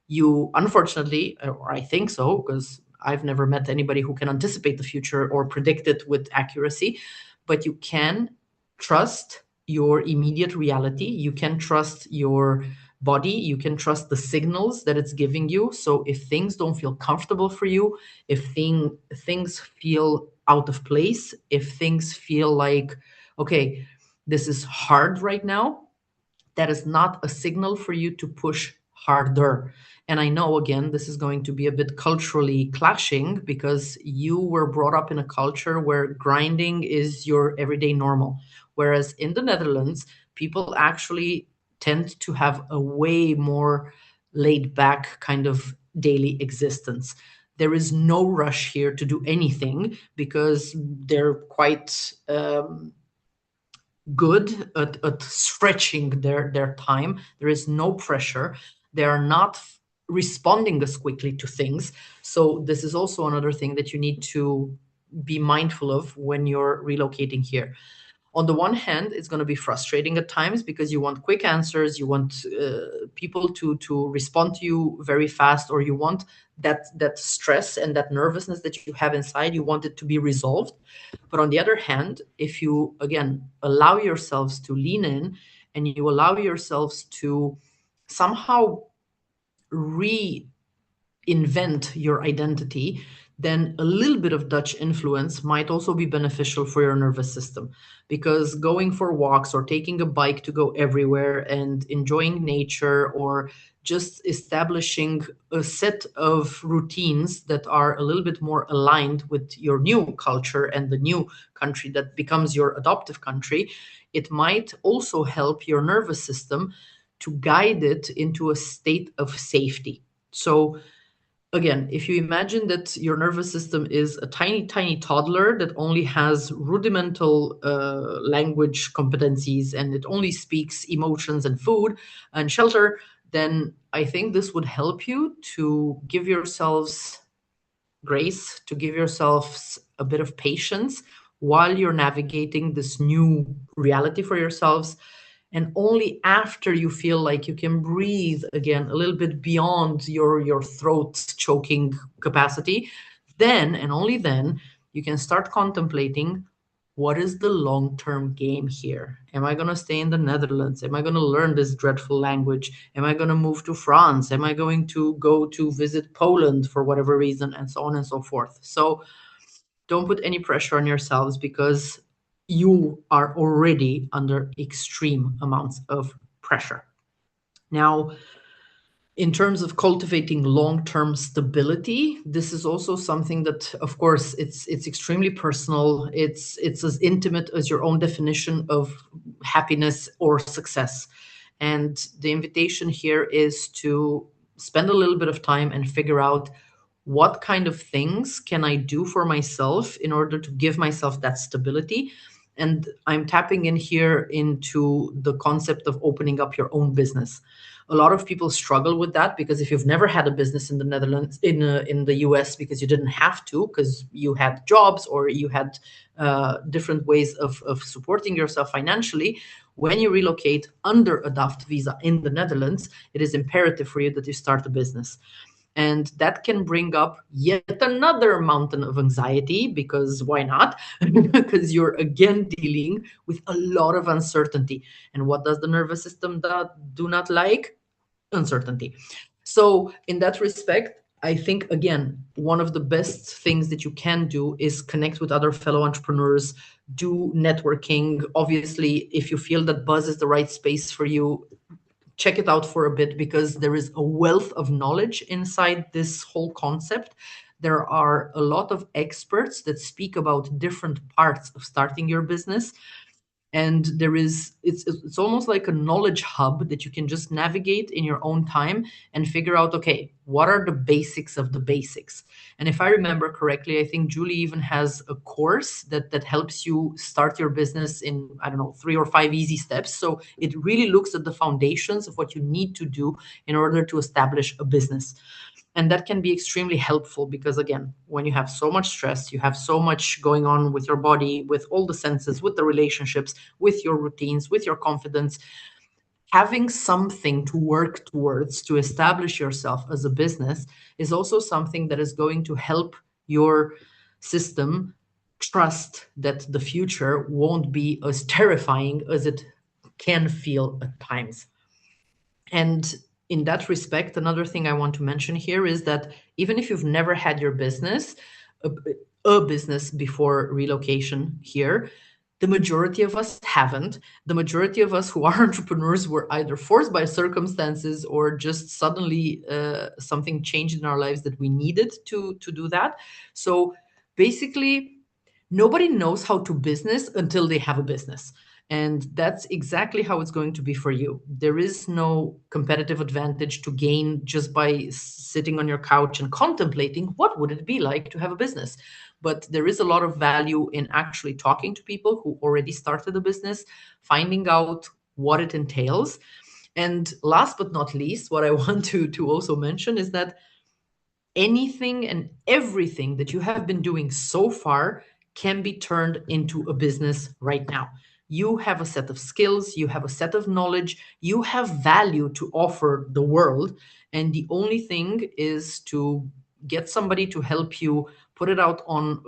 you unfortunately, or I think so, because I've never met anybody who can anticipate the future or predict it with accuracy, but you can trust your immediate reality. You can trust your body. You can trust the signals that it's giving you. So if things don't feel comfortable for you, if things feel out of place, if things feel like, okay, this is hard right now, that is not a signal for you to push harder. And I know, again, this is going to be a bit culturally clashing, because you were brought up in a culture where grinding is your everyday normal. Whereas in the Netherlands, people actually tend to have a way more laid back kind of daily existence. There is no rush here to do anything, because they're quite good at stretching their time. There is no pressure. They are not responding as quickly to things. So this is also another thing that you need to be mindful of when you're relocating here. On the one hand, it's going to be frustrating at times because you want quick answers, you want people to respond to you very fast, or you want that stress and that nervousness that you have inside, you want it to be resolved. But on the other hand, if you again allow yourselves to lean in and you allow yourselves to somehow reinvent your identity, then a little bit of Dutch influence might also be beneficial for your nervous system. Because going for walks or taking a bike to go everywhere and enjoying nature, or just establishing a set of routines that are a little bit more aligned with your new culture and the new country that becomes your adoptive country, it might also help your nervous system to guide it into a state of safety. So again, if you imagine that your nervous system is a tiny, tiny toddler that only has rudimental language competencies and it only speaks emotions and food and shelter, then I think this would help you to give yourselves grace, to give yourselves a bit of patience while you're navigating this new reality for yourselves. And only after you feel like you can breathe again a little bit beyond your throat choking capacity, then and only then you can start contemplating, what is the long-term game here? Am I going to stay in the Netherlands? Am I going to learn this dreadful language? Am I going to move to France? Am I going to go to visit Poland for whatever reason? And so on and so forth. So don't put any pressure on yourselves, because you are already under extreme amounts of pressure. Now, in terms of cultivating long-term stability, this is also something that, of course, it's extremely personal. It's as intimate as your own definition of happiness or success. And the invitation here is to spend a little bit of time and figure out, what kind of things can I do for myself in order to give myself that stability. And I'm tapping in here into the concept of opening up your own business. A lot of people struggle with that, because if you've never had a business in the Netherlands, in the US, because you didn't have to, because you had jobs or you had different ways of supporting yourself financially, when you relocate under a DAFT visa in the Netherlands, it is imperative for you that you start a business. And that can bring up yet another mountain of anxiety, because why not? Because you're again dealing with a lot of uncertainty. And what does the nervous system do not like? Uncertainty. So, in that respect, I think, again, one of the best things that you can do is connect with other fellow entrepreneurs, do networking. Obviously, if you feel that Buzz is the right space for you, check it out for a bit, because there is a wealth of knowledge inside this whole concept. There are a lot of experts that speak about different parts of starting your business, and it's almost like a knowledge hub that you can just navigate in your own time and figure out, okay, what are the basics of the basics. And if I remember correctly, I think Julie even has a course that helps you start your business in, I don't know, 3 or 5 easy steps. So it really looks at the foundations of what you need to do in order to establish a business. And that can be extremely helpful, because again, when you have so much stress, you have so much going on with your body, with all the senses, with the relationships, with your routines, with your confidence, having something to work towards to establish yourself as a business is also something that is going to help your system trust that the future won't be as terrifying as it can feel at times. And in that respect, another thing I want to mention here is that even if you've never had your business, a, a business before relocation here, the majority of us haven't. The majority of us who are entrepreneurs were either forced by circumstances or just suddenly something changed in our lives that we needed to do that. So basically, nobody knows how to business until they have a business. And that's exactly how it's going to be for you. There is no competitive advantage to gain just by sitting on your couch and contemplating what would it be like to have a business. But there is a lot of value in actually talking to people who already started a business, finding out what it entails. And last but not least, what I want to also mention is that anything and everything that you have been doing so far can be turned into a business right now. You have a set of skills, you have a set of knowledge, you have value to offer the world. And the only thing is to get somebody to help you put it out on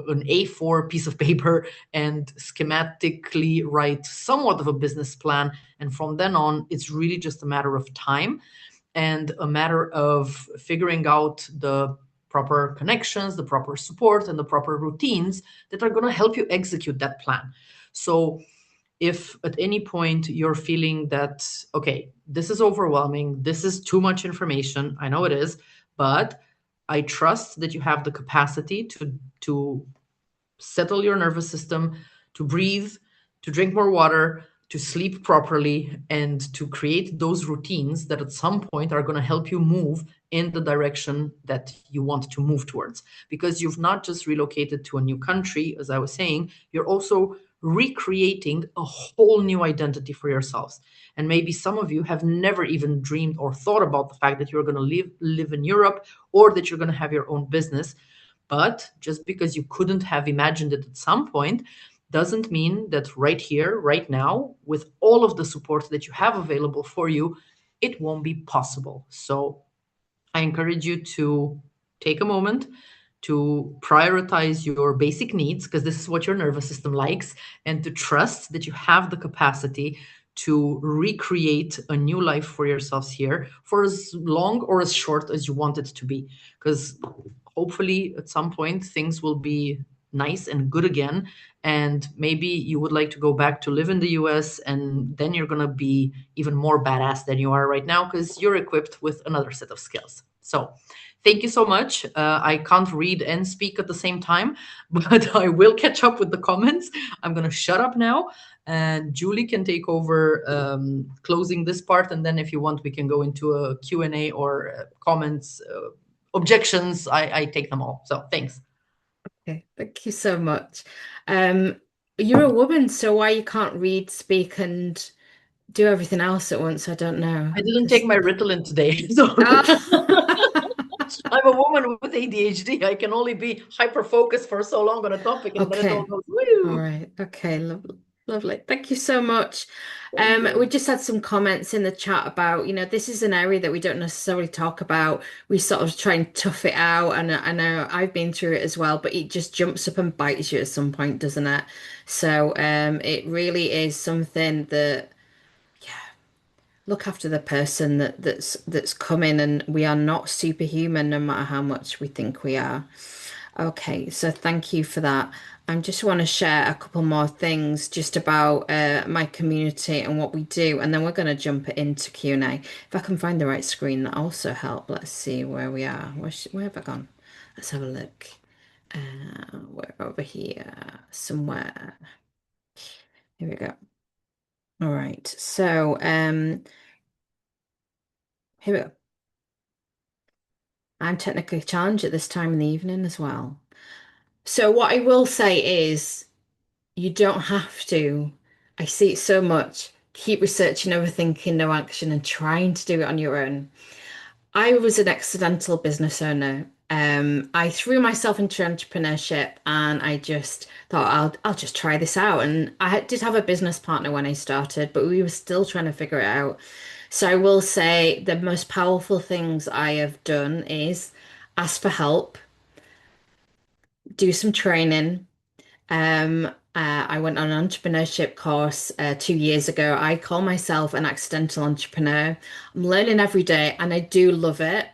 an A4 piece of paper and schematically write somewhat of a business plan. And from then on, it's really just a matter of time and a matter of figuring out the proper connections, the proper support, and the proper routines that are going to help you execute that plan. So, if at any point you're feeling that, okay, this is overwhelming, this is too much information, I know it is, but I trust that you have the capacity to settle your nervous system, to breathe, to drink more water, to sleep properly, and to create those routines that at some point are going to help you move in the direction that you want to move towards. Because you've not just relocated to a new country, as I was saying, you're also recreating a whole new identity for yourselves. And maybe some of you have never even dreamed or thought about the fact that you're going to live in Europe or that you're going to have your own business. But just because you couldn't have imagined it at some point doesn't mean that right here, right now, with all of the support that you have available for you, it won't be possible. So I encourage you to take a moment to prioritize your basic needs, because this is what your nervous system likes, and to trust that you have the capacity to recreate a new life for yourselves here for as long or as short as you want it to be. Because hopefully at some point things will be nice and good again, and maybe you would like to go back to live in the US, and then you're going to be even more badass than you are right now because you're equipped with another set of skills. So thank you so much. I can't read and speak at the same time, but I will catch up with the comments. I'm going to shut up now, and Julie can take over closing this part, and then if you want we can go into a Q&A or comments, objections. I take them all. So thanks. Okay, thank you so much. Um, you're a woman, so why you can't read, speak, and do everything else at once? I don't know. I didn't take Because my Ritalin today, so I'm a woman with ADHD. I can only be hyper focused for so long on a topic, and then it all Okay. goes All woo. right. Okay. Lovely. Lovely. Thank you so much. Thank We you. just had some comments in the chat about, this is an area that we don't necessarily talk about. We sort of try and tough it out, and I know I've been through it as well, but it just jumps up and bites you at some point, doesn't it? So, it really is something that look after the person that's coming, and we are not superhuman no matter how much we think we are. Okay, so thank you for that. I just want to share a couple more things just about my community and what we do, and then we're going to jump into Q&A. If I can find the right screen, that also help. Let's see where we are. Where have I gone? Let's have a look. We're over here somewhere. Here we go. All right. So here we go. I'm technically challenged at this time in the evening as well. So what I will say is you don't have to. I see it so much. Keep researching, overthinking, no action, and trying to do it on your own. I was an accidental business owner. I threw myself into entrepreneurship and I just thought I'll just try this out. And did have a business partner when I started, but we were still trying to figure it out. So I will say the most powerful things I have done is ask for help, do some training. I went on an entrepreneurship course 2 years ago. I call myself an accidental entrepreneur. I'm learning every day and I do love it.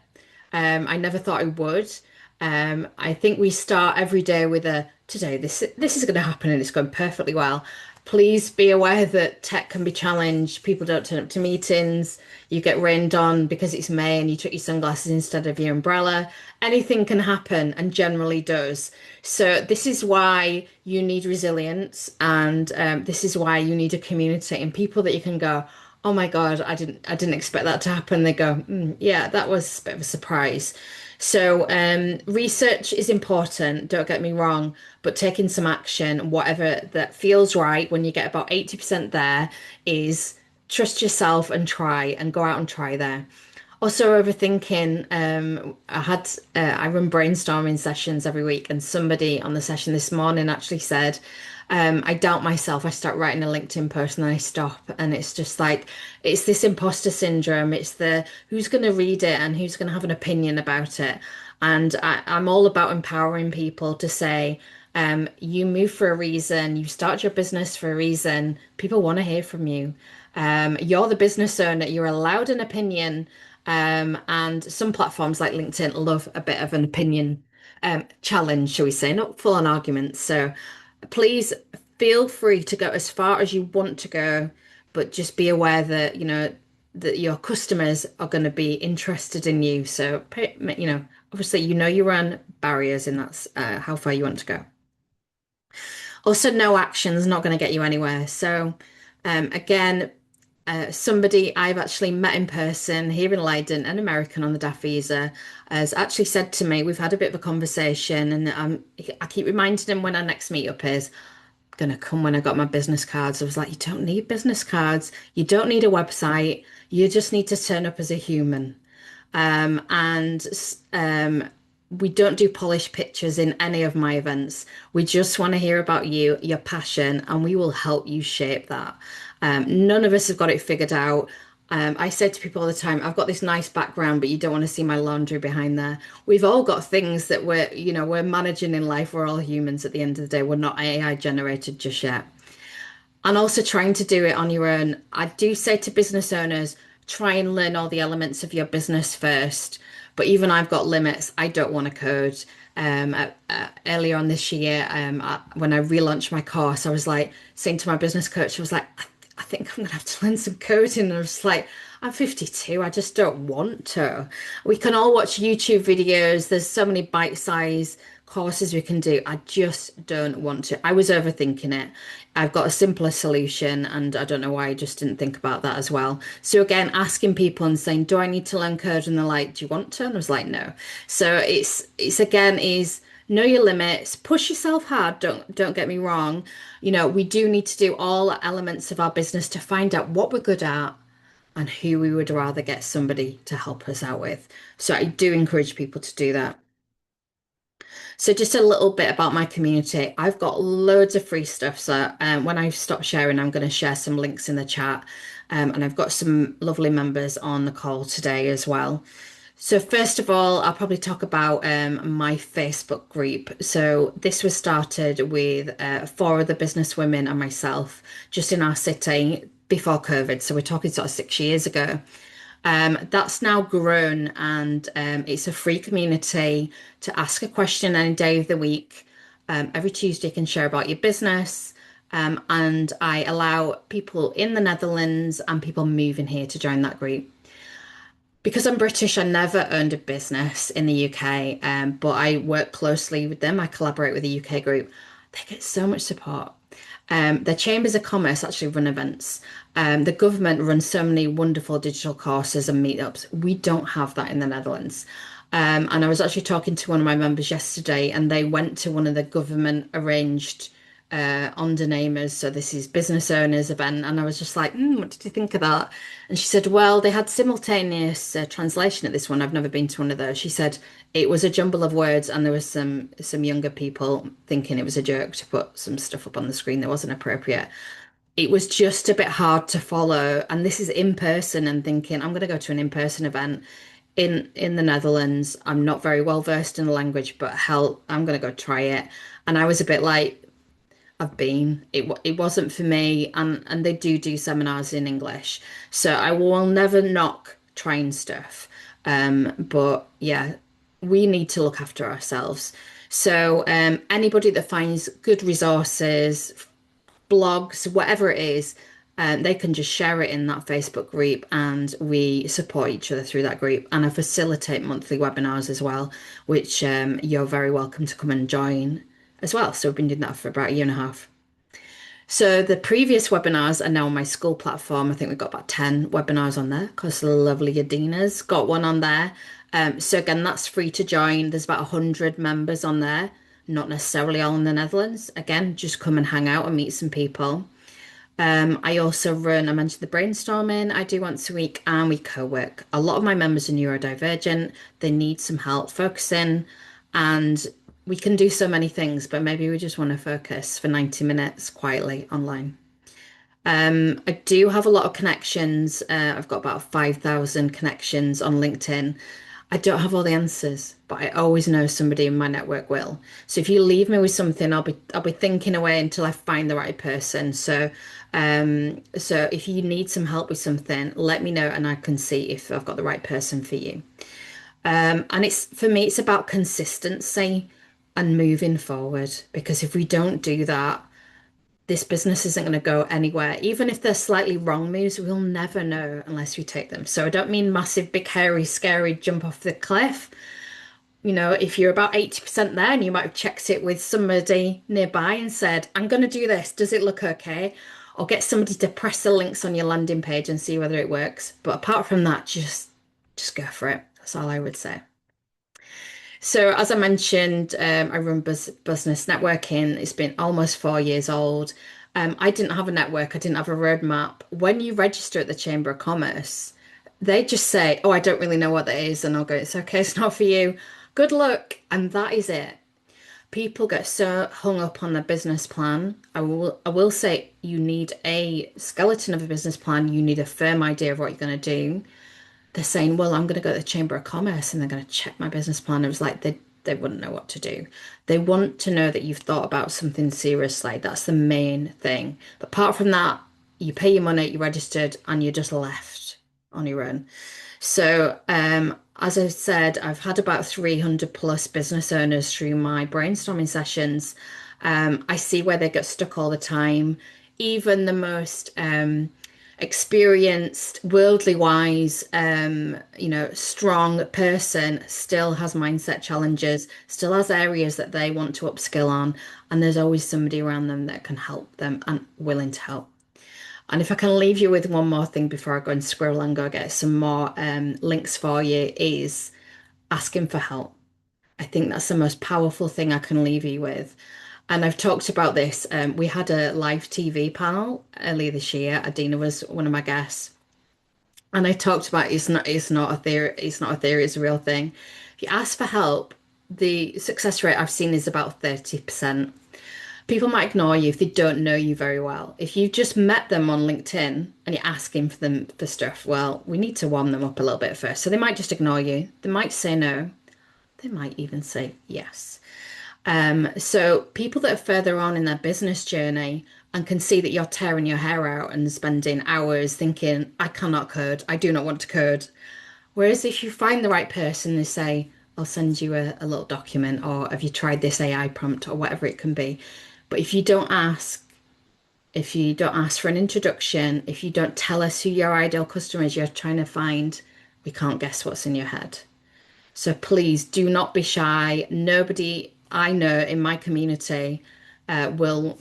I never thought I would. I think we start every day with a today, this is going to happen and it's going perfectly well. Please be aware that tech can be challenged. People don't turn up to meetings. You get rained on because it's May and you took your sunglasses instead of your umbrella. Anything can happen and generally does. So this is why you need resilience, and this is why you need a community and people that you can go, oh my God, I didn't expect that to happen. They go, yeah, that was a bit of a surprise. So research is important, don't get me wrong, but taking some action, whatever that feels right when you get about 80% there, is trust yourself and try and go out and try there. Also, overthinking. I run brainstorming sessions every week, and somebody on the session this morning actually said, I doubt myself. I start writing a LinkedIn post and then I stop. And it's just like, it's this imposter syndrome. It's the who's going to read it and who's going to have an opinion about it. And I'm all about empowering people to say, you move for a reason, you start your business for a reason. People want to hear from you. You're the business owner, you're allowed an opinion. And some platforms like LinkedIn love a bit of an opinion challenge, shall we say, not full on arguments. So please feel free to go as far as you want to go, but just be aware that, that your customers are going to be interested in you. So, obviously, your own barriers, and that's how far you want to go. Also, no action's not going to get you anywhere. So, again, somebody I've actually met in person here in Leiden, an American on the DAFT visa, has actually said to me, we've had a bit of a conversation, and I keep reminding him when our next meetup is gonna come when I got my business cards. I was like, you don't need business cards, you don't need a website, you just need to turn up as a human. And we don't do polished pictures in any of my events. We just want to hear about you, your passion, and we will help you shape that. None of us have got it figured out. I say to people all the time, I've got this nice background, but you don't want to see my laundry behind there. We've all got things that we're managing in life. We're all humans at the end of the day. We're not AI generated just yet. And also trying to do it on your own. I do say to business owners, try and learn all the elements of your business first. But even I've got limits. I don't want to code. Earlier on this year, when I relaunched my course, I was like saying to my business coach, I was like, I think I'm gonna have to learn some coding. And I was like, I'm 52. I just don't want to. We can all watch YouTube videos. There's so many bite-sized courses we can do. I just don't want to. I was overthinking it. I've got a simpler solution, and I don't know why I just didn't think about that as well. So again, asking people and saying, "Do I need to learn code?" And they're like, "Do you want to?" And I was like, "No." So it's again is know your limits, push yourself hard. Don't get me wrong. We do need to do all elements of our business to find out what we're good at and who we would rather get somebody to help us out with. So I do encourage people to do that. So just a little bit about my community. I've got loads of free stuff. So when I stop sharing, I'm going to share some links in the chat. And I've got some lovely members on the call today as well. So first of all, I'll probably talk about my Facebook group. So this was started with four other business women and myself just in our city before COVID. So we're talking sort of 6 years ago. That's now grown, and it's a free community to ask a question any day of the week. Every Tuesday, you can share about your business. And I allow people in the Netherlands and people moving here to join that group. Because I'm British, I never owned a business in the UK, but I work closely with them. I collaborate with the UK group. They get so much support. The chambers of commerce actually run events. The government runs so many wonderful digital courses and meetups. We don't have that in the Netherlands. And I was actually talking to one of my members yesterday, and they went to one of the government arranged undernamers. So this is business owners event, and I was just like, what did you think of that? And she said, well, they had simultaneous translation at this one. I've never been to one of those. She said it was a jumble of words, and there was some younger people thinking it was a joke to put some stuff up on the screen that wasn't appropriate. It was just a bit hard to follow, and this is in person. And thinking, I'm going to go to an in-person event in the Netherlands. I'm not very well versed in the language, but hell, I'm going to go try it. And I was a bit like, I've been. It wasn't for me, and they do seminars in English, so I will never knock trying stuff. But yeah, we need to look after ourselves. So anybody that finds good resources, blogs, whatever it is, they can just share it in that Facebook group, and we support each other through that group. And I facilitate monthly webinars as well, which you're very welcome to come and join as well. So we've been doing that for about a year and a half. So the previous webinars are now on my school platform. I think we've got about 10 webinars on there because the lovely Adina's got one on there. So again, that's free to join. There's about 100 members on there, not necessarily all in the Netherlands. Again, just come and hang out and meet some people. I also I mentioned the brainstorming I do once a week, and we co-work. A lot of my members are neurodivergent. They need some help focusing, and we can do so many things, but maybe we just want to focus for 90 minutes quietly online. I do have a lot of connections. I've got about 5,000 connections on LinkedIn. I don't have all the answers, but I always know somebody in my network will. So if you leave me with something, I'll be thinking away until I find the right person. So if you need some help with something, let me know and I can see if I've got the right person for you. And it's for me, it's about consistency and moving forward because if we don't do that, this business isn't going to go anywhere. Even if they're slightly wrong moves, we'll never know unless we take them. So I don't mean massive, big, hairy, scary jump off the cliff. You know, if you're about 80% there and you might have checked it with somebody nearby and said, I'm going to do this. Does it look okay? Or get somebody to press the links on your landing page and see whether it works. But apart from that, just go for it. That's all I would say. So, as I mentioned, I run business networking. It's been almost 4 years old. I didn't have a network, I didn't have a roadmap. When you register at the Chamber of Commerce, they just say, oh, I don't really know what that is. And I'll go, it's okay, it's not for you. Good luck. And that is it. People get so hung up on their business plan. I will say you need a skeleton of a business plan. You need a firm idea of what you're going to do. They're saying, well, I'm going to go to the Chamber of Commerce and they're going to check my business plan. It was like they wouldn't know what to do. They want to know that you've thought about something seriously. That's the main thing. But apart from that, you pay your money, you registered, and you're just left on your own. So, as I said, I've had about 300 plus business owners through my brainstorming sessions. I see where they get stuck all the time. Even the most experienced, worldly wise, strong person still has mindset challenges, still has areas that they want to upskill on, and there's always somebody around them that can help them and willing to help. And if I can leave you with one more thing before I go and squirrel and go get some more links for you, is asking for help. I think that's the most powerful thing I can leave you with. And I've talked about this. We had a live TV panel earlier this year. Adina was one of my guests. And I talked about it's not a theory, it's a real thing. If you ask for help, the success rate I've seen is about 30%. People might ignore you if they don't know you very well. If you've just met them on LinkedIn and you're asking for them for stuff, well, we need to warm them up a little bit first. So they might just ignore you. They might say no. They might even say yes. So people that are further on in their business journey and can see that you're tearing your hair out and spending hours thinking, I cannot code, I do not want to code. Whereas if you find the right person, they say, I'll send you a little document, or have you tried this AI prompt, or whatever it can be. But if you don't ask for an introduction, if you don't tell us who your ideal customer is you're trying to find, we can't guess what's in your head. So please do not be shy. Nobody I know in my community will,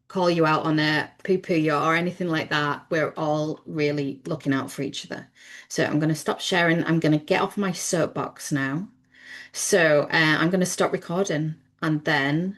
call you out on it, poo-poo you, or anything like that. We're all really looking out for each other. So I'm going to stop sharing. I'm going to get off my soapbox now. So I'm going to stop recording and then